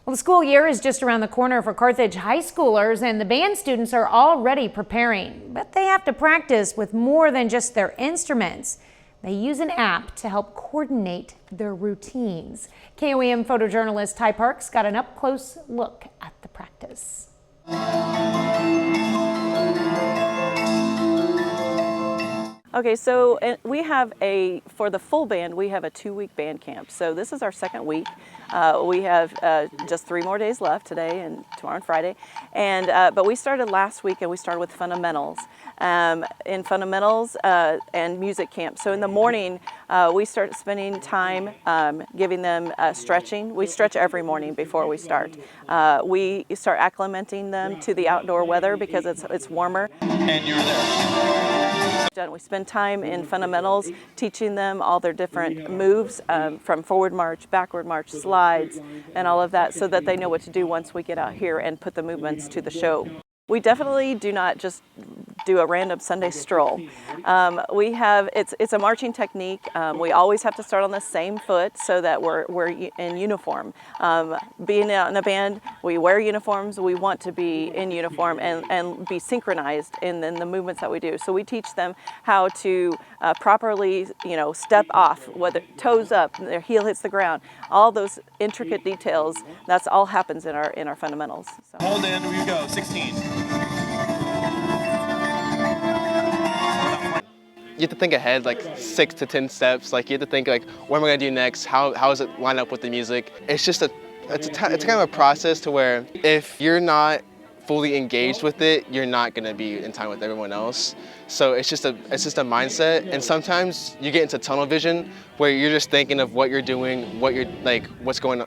Well, the school year is just around the corner for Carthage High Schoolers, and the band students are already preparing. But they have to practice with more than just their instruments. They use an app to help coordinate their routines. KOEM photojournalist Ty Parks got an up-close look at the practice. Okay, so we have for the full band, we have a 2-week band camp. So this is our second week. We have just 3 more days left, today and tomorrow and Friday. But we started last week, and we started with fundamentals. In fundamentals and music camp. So in the morning, we start spending time giving them stretching. We stretch every morning before we start. We start acclimating them to the outdoor weather because it's warmer. And you're there. We spend time in fundamentals teaching them all their different moves from forward march, backward march, slides, and all of that so that they know what to do once we get out here and put the movements to the show. We definitely do not just do a random Sunday stroll. It's a marching technique. We always have to start on the same foot so that we're in uniform. Being out in a band, we wear uniforms. We want to be in uniform and be synchronized in the movements that we do. So we teach them how to properly, step off, whether toes up, their heel hits the ground. All those intricate details. That's all happens in our fundamentals. So. Hold in. We go. 16. You have to think ahead, like 6 to 10 steps. Like you have to think, like, what am I gonna do next? How does it line up with the music? It's just it's kind of a process to where if you're not fully engaged with it, you're not gonna be in time with everyone else. So it's just a mindset. And sometimes you get into tunnel vision where you're just thinking of what you're doing, what's going on.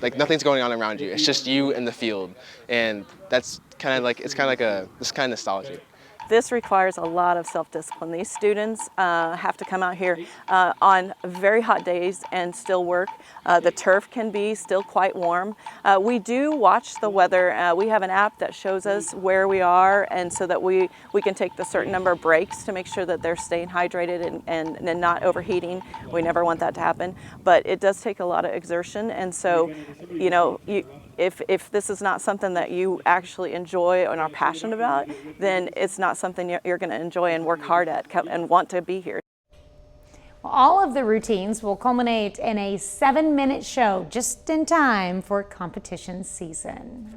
Like nothing's going on around you. It's just you and the field, and that's kind of like it's kind of nostalgic. This requires a lot of self-discipline. These students have to come out here on very hot days and still work. The turf can be still quite warm. We do watch the weather. We have an app that shows us where we are, and so that we can take the certain number of breaks to make sure that they're staying hydrated and not overheating. We never want that to happen, but it does take a lot of exertion, and so if this is not something that you actually enjoy and are passionate about, then it's not something you're going to enjoy and work hard at and want to be here. Well, all of the routines will culminate in a 7-minute show just in time for competition season.